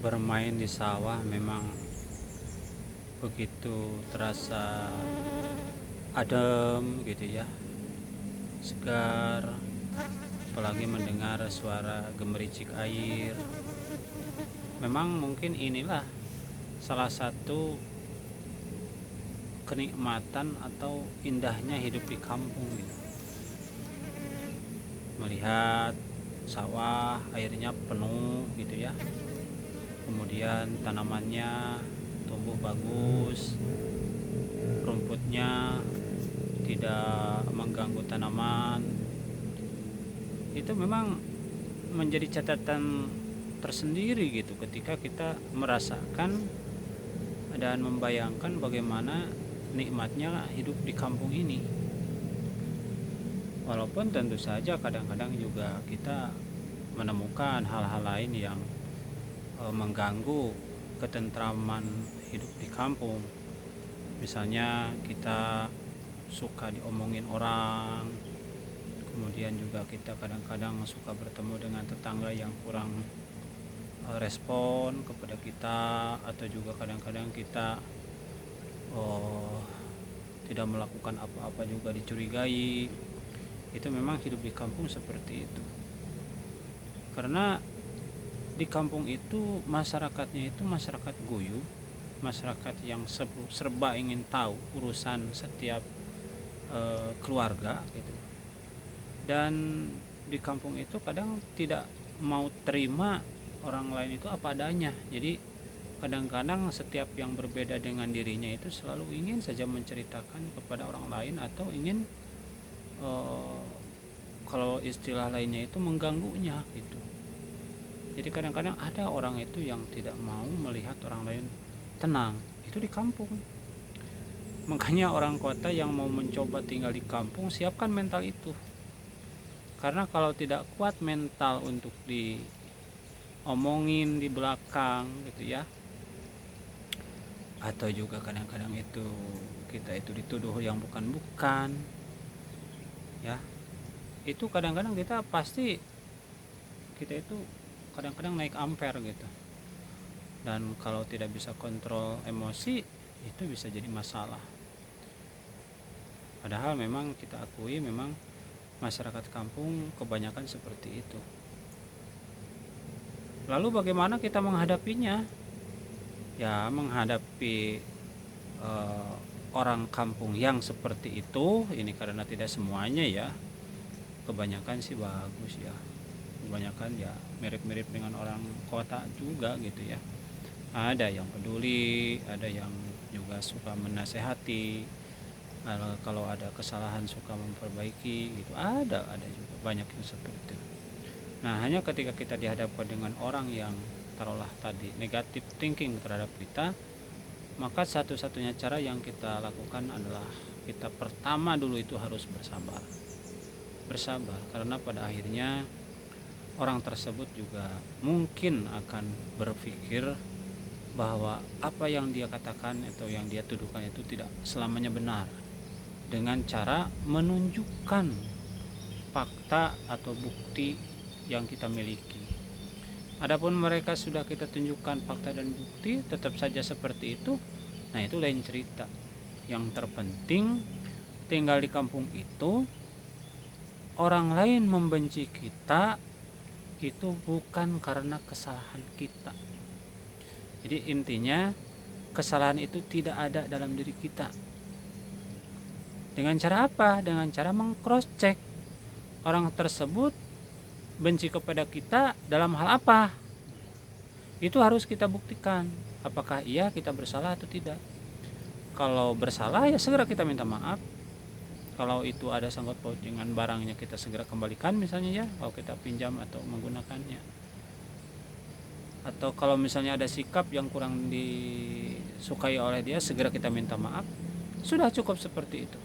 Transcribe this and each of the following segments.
Bermain di sawah memang begitu terasa adem gitu ya, segar, apalagi mendengar suara gemericik air. Memang mungkin inilah salah satu kenikmatan atau indahnya hidup di kampung gitu. Melihat sawah airnya penuh gitu ya, kemudian tanamannya tumbuh bagus, rumputnya tidak mengganggu tanaman. Itu memang menjadi catatan tersendiri gitu ketika kita merasakan dan membayangkan bagaimana nikmatnya hidup di kampung ini. Walaupun tentu saja kadang-kadang juga kita menemukan hal-hal lain yang mengganggu ketentraman hidup di kampung. Misalnya kita suka diomongin orang, kemudian juga kita kadang-kadang suka bertemu dengan tetangga yang kurang respon kepada kita, atau juga kadang-kadang kita oh, tidak melakukan apa-apa juga dicurigai. Itu memang hidup di kampung seperti itu, karena di kampung itu masyarakatnya itu masyarakat guyup, masyarakat yang serba ingin tahu urusan setiap keluarga gitu. Dan di kampung itu kadang tidak mau terima orang lain itu apa adanya. Jadi kadang-kadang setiap yang berbeda dengan dirinya itu selalu ingin saja menceritakan kepada orang lain, atau ingin kalau istilah lainnya itu mengganggunya gitu. Jadi kadang-kadang ada orang itu yang tidak mau melihat orang lain tenang, itu di kampung. Makanya orang kota yang mau mencoba tinggal di kampung, siapkan mental itu. Karena kalau tidak kuat mental untuk diomongin di belakang gitu ya, atau juga kadang-kadang itu kita itu dituduh yang bukan-bukan ya, itu kadang-kadang kita pasti, kita itu kadang-kadang naik ampere gitu. Dan kalau tidak bisa kontrol emosi, itu bisa jadi masalah. Padahal memang kita akui, memang masyarakat kampung kebanyakan seperti itu. Lalu bagaimana kita menghadapinya? Ya, menghadapi orang kampung yang seperti itu, ini karena tidak semuanya ya, kebanyakan sih bagus ya, kebanyakan ya mirip-mirip dengan orang kota juga gitu ya. Ada yang peduli, ada yang juga suka menasehati, kalau ada kesalahan suka memperbaiki gitu, ada juga banyak yang seperti itu. Nah, hanya ketika kita dihadapkan dengan orang yang taruhlah tadi negatif thinking terhadap kita, maka satu-satunya cara yang kita lakukan adalah kita pertama dulu itu harus bersabar, karena pada akhirnya orang tersebut juga mungkin akan berpikir bahwa apa yang dia katakan atau yang dia tuduhkan itu tidak selamanya benar, dengan cara menunjukkan fakta atau bukti yang kita miliki. Adapun mereka sudah kita tunjukkan fakta dan bukti tetap saja seperti itu, nah itu lain cerita. Yang terpenting tinggal di kampung itu, orang lain membenci kita itu bukan karena kesalahan kita. Jadi intinya kesalahan itu tidak ada dalam diri kita. Dengan cara apa? Dengan cara meng-cross check orang tersebut benci kepada kita dalam hal apa. Itu harus kita buktikan, apakah iya kita bersalah atau tidak. Kalau bersalah ya segera kita minta maaf. Kalau itu ada sangkut paut dengan barangnya, kita segera kembalikan misalnya ya, kalau kita pinjam atau menggunakannya. Atau kalau misalnya ada sikap yang kurang disukai oleh dia, segera kita minta maaf. Sudah cukup seperti itu.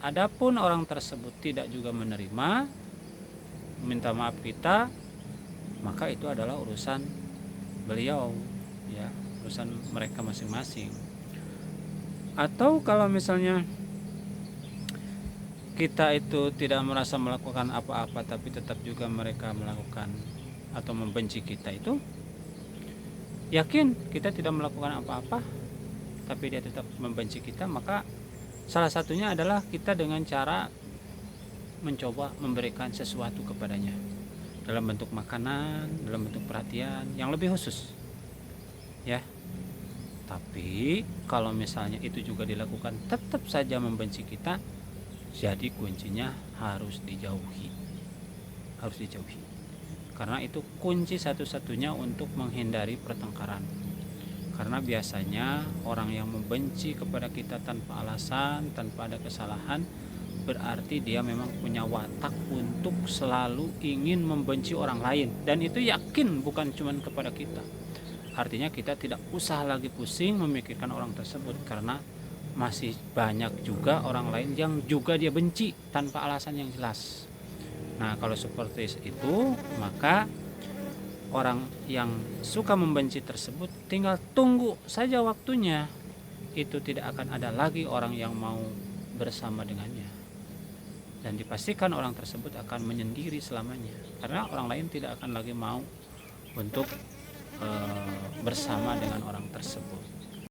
Adapun orang tersebut tidak juga menerima, minta maaf kita, maka itu adalah urusan beliau ya, urusan mereka masing-masing. Atau kalau misalnya kita itu tidak merasa melakukan apa-apa, tapi tetap juga mereka melakukan atau membenci kita, itu yakin kita tidak melakukan apa-apa tapi dia tetap membenci kita, maka salah satunya adalah kita dengan cara mencoba memberikan sesuatu kepadanya dalam bentuk makanan, dalam bentuk perhatian yang lebih khusus ya. Tapi kalau misalnya itu juga dilakukan tetap saja membenci kita, jadi kuncinya harus dijauhi. Harus dijauhi. Karena itu kunci satu-satunya untuk menghindari pertengkaran. Karena biasanya orang yang membenci kepada kita tanpa alasan, tanpa ada kesalahan, berarti dia memang punya watak untuk selalu ingin membenci orang lain, dan itu yakin bukan cuma kepada kita. Artinya kita tidak usah lagi pusing memikirkan orang tersebut, karena masih banyak juga orang lain yang juga dia benci tanpa alasan yang jelas. Nah, kalau seperti itu, maka orang yang suka membenci tersebut tinggal tunggu saja waktunya. Itu tidak akan ada lagi orang yang mau bersama dengannya. Dan dipastikan orang tersebut akan menyendiri selamanya, karena orang lain tidak akan lagi mau untuk bersama dengan orang tersebut.